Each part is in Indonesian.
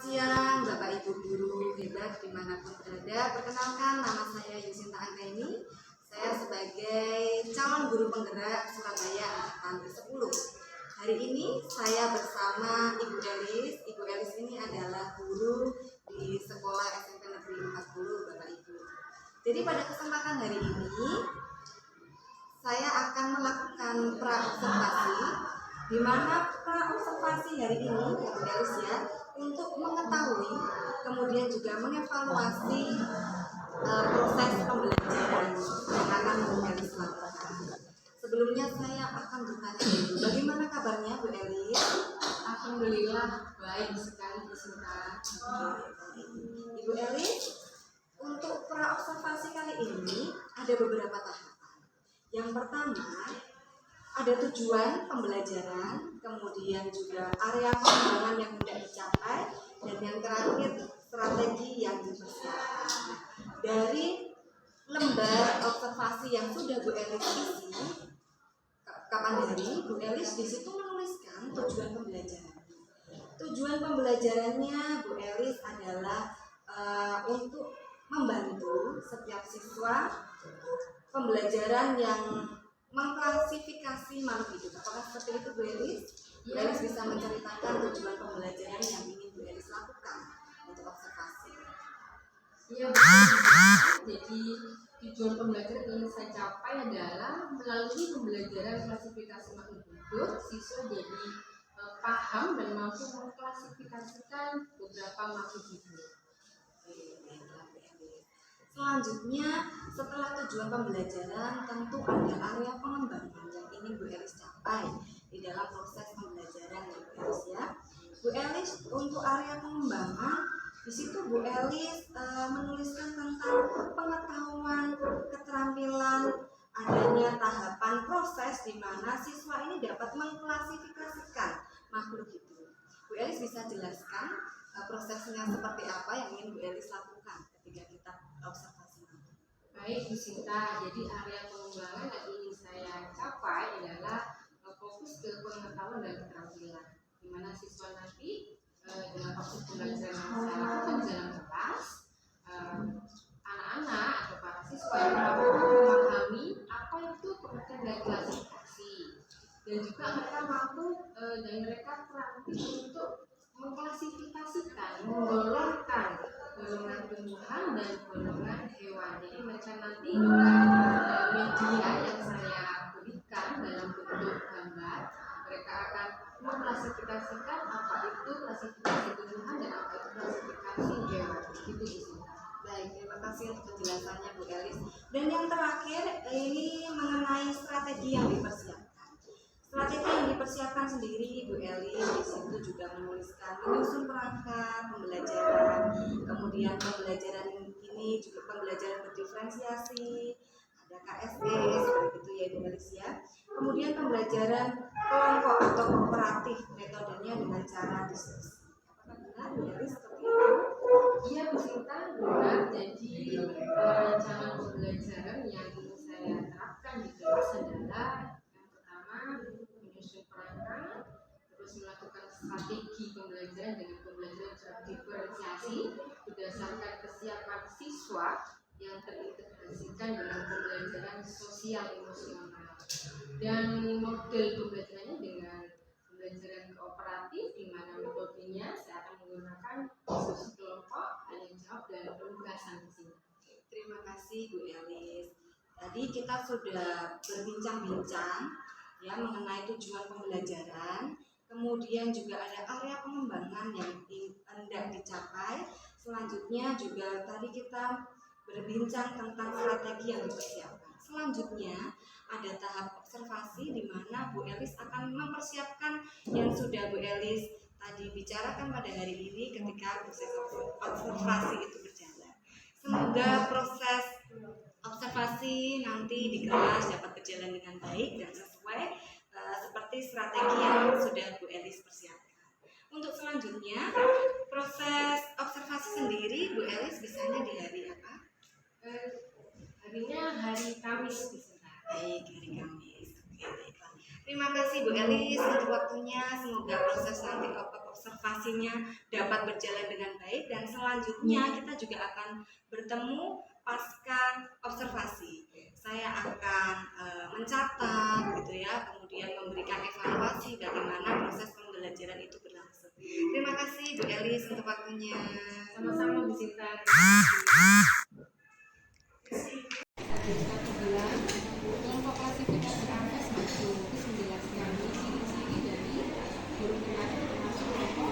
Siang, Bapak Ibu guru hebat dimanapun berada. Perkenalkan, nama saya Yusinta Anggraini. Saya sebagai calon guru penggerak Surabaya angkatan ke-10. Hari ini saya bersama Ibu Elis. Ibu Elis ini adalah guru di sekolah SMP Negeri 40, Bapak Ibu. Jadi pada kesempatan hari ini saya akan melakukan praobservasi, di mana praobservasi hari ini, Ibu Elis ya, untuk mengetahui, kemudian juga mengevaluasi proses pembelajaran yang akan Bu Elis lakukan. Sebelumnya saya akan bertanya dulu, bagaimana kabarnya Bu Elis? Alhamdulillah baik sekali Bu Sinta. Ibu Elis, untuk praobservasi kali ini ada beberapa tahapan. Yang pertama, ada tujuan pembelajaran, kemudian juga area pengembangan yang hendak dicapai, dan yang terakhir strategi yang dipersiapkan. Dari lembar observasi yang sudah Bu Elis isi, kapan hari Bu Elis di situ menuliskan tujuan pembelajaran. Tujuan pembelajarannya Bu Elis adalah untuk membantu setiap siswa pembelajaran yang mengklasifikasi makhluk hidup. Apakah seperti itu Bu Elis? Bu Elis bisa menceritakan tujuan pembelajaran yang ingin Bu Elis lakukan untuk observasi. Iya betul. Jadi tujuan pembelajaran yang saya capai adalah melalui pembelajaran klasifikasi makhluk hidup, siswa jadi paham dan mampu mengklasifikasikan beberapa makhluk hidup. Selanjutnya, setelah tujuan pembelajaran, tentu ada area pengembangan yang ingin Bu Elis capai di dalam proses pembelajaran ya Bu Elis ya. Bu Elis untuk area pengembangan, di situ Bu Elis menuliskan tentang pengetahuan, keterampilan, adanya tahapan proses di mana siswa ini dapat mengklasifikasikan makhluk hidup. Bu Elis bisa jelaskan prosesnya seperti apa yang ingin Bu Elis lakukan ketika kita observasi. Baik Bu Sinta, jadi area pengembangan yang ingin saya capai adalah fokus ke pengetahuan dan keterampilan, di mana siswa nanti dengan proses pembelajaran yang saya lakukan di dalam kelas, anak-anak atau para siswa yang mampu memahami apa itu pengertian dari klasifikasi, dan juga mereka mampu dan mereka terampil untuk mengklasifikasikan, menggolongkan golongan tumbuhan dan golongan hewan. Jadi mereka nanti dengan media yang saya berikan dalam bentuk gambar, mereka akan mengklasifikasikan apa itu klasifikasi tumbuhan dan apa itu klasifikasi hewan. Gitu sih. Baik, terima kasih untuk penjelasannya Bu Elis. Dan yang terakhir ini mengenai strategi yang dipersiapkan. Strategi yang dipersiapkan sendiri Bu Elis di situ juga menuliskan menyusun perangkat pembelajaran, kemudian pembelajaran ini juga pembelajaran berdiferensiasi, ada KSE seperti itu ya Bu Elis ya. Kemudian pembelajaran kelompok atau kooperatif, metodenya dengan cara diskusi. Apakah benar Bu Elis seperti itu? Iya Bu Sinta, benar. Jadi rancangan pembelajaran yang saya terapkan di kelas adalah yang pertama menyusun perangkat, terus melakukan strategi pembelajaran dengan pembelajaran diferensiasi berdasarkan kesiapan siswa yang terintegrasikan dalam pembelajaran sosial emosional, dan model pembelajarannya dengan pembelajaran kooperatif, di mana metodenya saya akan menggunakan diskusi kelompok, tanya jawab, dan penugasan di sini. Terima kasih Bu Elis. Tadi kita sudah berbincang-bincang ya mengenai tujuan pembelajaran, kemudian juga ada area pengembangan yang hendak dicapai. Selanjutnya juga tadi kita berbincang tentang strategi yang dipersiapkan. Selanjutnya ada tahap observasi di mana Bu Elis akan mempersiapkan yang sudah Bu Elis tadi bicarakan pada hari ini ketika proses observasi itu berjalan. Semoga proses observasi nanti di kelas dapat berjalan dengan baik dan sesuai seperti strategi yang sudah Bu Elis persiapkan. Untuk selanjutnya, proses observasi sendiri Bu Elis bisanya di hari apa? Harinya hari Kamis bisa. Baik, hari Kamis. Oke, baiklah. Terima kasih Bu Elis untuk waktunya. Semoga proses nanti observasinya dapat berjalan dengan baik, dan selanjutnya kita juga akan bertemu pasca observasi. Saya akan mencatat gitu ya, kemudian memberikan evaluasi bagaimana proses pembelajaran itu berlangsung. Terima kasih Bu Elis untuk waktunya. Sama-sama Bu Sinta. Kelompok klasifikasi AFES Mas Lukis menjelaskan ciri-ciri dari huruf A termasuk kelompok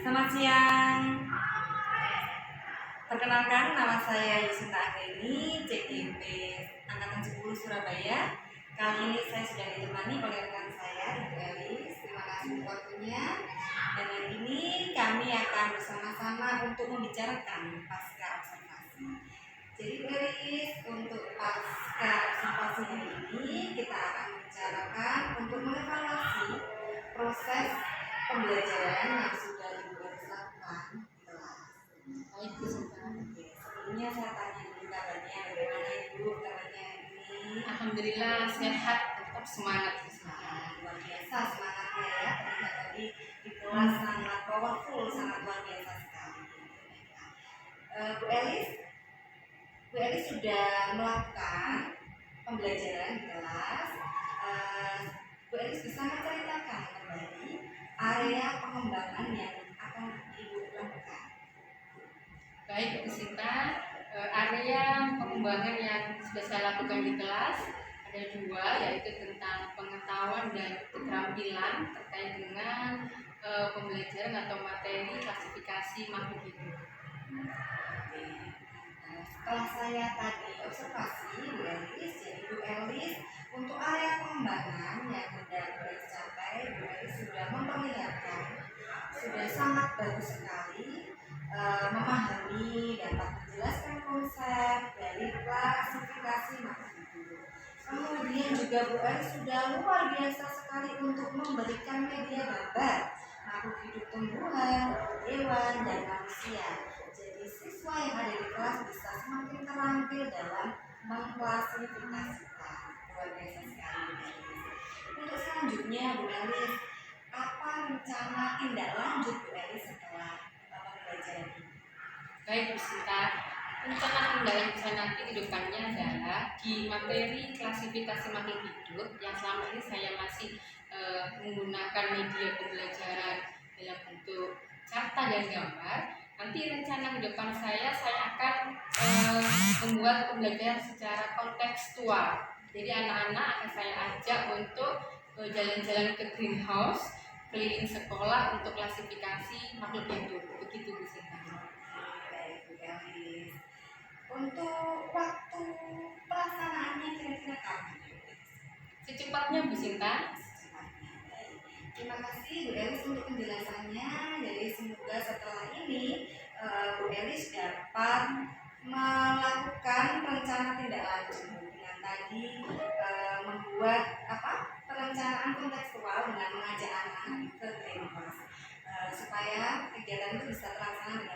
Selamat siang. Perkenalkan, nama saya Yusinta Anggeni, CGP Angkatan 10 Surabaya. Kali ini saya sudah ditemani oleh rekan saya, Ibu Elis. Terima kasih untuk waktunya. Dan hari ini kami akan bersama-sama untuk membicarakan pasca observasi. Jadi Bu Elis, untuk pasca observasi ini kita akan membicarakan untuk mengevaluasi proses pembelajaran yang sudah Ibu Elis lakukan di kelas. baik Bu Sinta. Sebelumnya saya tanya dulu kabarnya, bagaimana Ibu kabarnya ini? Alhamdulillah sehat, tetap semangat Bu Sinta. Luar biasa semangatnya ya, terlihat tadi di kelas sangat powerful, sangat luar biasa sekali. Bu Elis sudah melakukan pembelajaran di kelas. Bu Elis bisa menceritakan kembali area pengembangan yang akan Ibu lakukan. Baik Bu Sinta, area pengembangan yang sudah saya lakukan di kelas ada dua, yaitu tentang pengetahuan dan keterampilan terkait dengan pembelajaran atau materi klasifikasi makhluk hidup. Setelah saya tadi observasi Bu Elis, jadi Bu Elis untuk area pengembangan yang sudah Bu Elis capai, Bu Elis sudah memperlihatkan sudah sangat bagus sekali memahami, dapat menjelaskan konsep dari klasifikasi makhluk hidup. Kemudian juga Bu Elis sudah luar biasa sekali untuk memberikan media gambar makhluk hidup tumbuhan, hewan, dan manusia. Jadi siswa yang ada di kelas bisa semakin terampil dalam mengklasifikasikan. Luar biasa sekali Bu Elis. Untuk selanjutnya Bu Elis, apa rencana tindak lanjut Bu Elis setelah pembelajaran ini? Baik Bu Sinta, rencana tindak lanjut saya nanti ke depannya adalah di materi klasifikasi makhluk hidup yang selama ini saya masih menggunakan media pembelajaran dalam bentuk carta dan gambar. Nanti rencana ke depan saya akan membuat pembelajaran secara kontekstual. Jadi anak-anak akan saya ajak untuk jalan-jalan ke greenhouse, keliling sekolah untuk klasifikasi makhluk hidup. Begitu Bu Sinta. Baik Bu Elis. Untuk waktu pelaksanaannya kira-kira kapan? Secepatnya Bu Sinta. Terima kasih Bu Elis untuk penjelasannya. Jadi semoga setelah ini Bu Elis dapat melakukan rencana tindak lanjut dengan tadi membuat perencanaan kontekstual dengan mengajak anak-anak ke greenhouse supaya kegiatan itu bisa terlaksana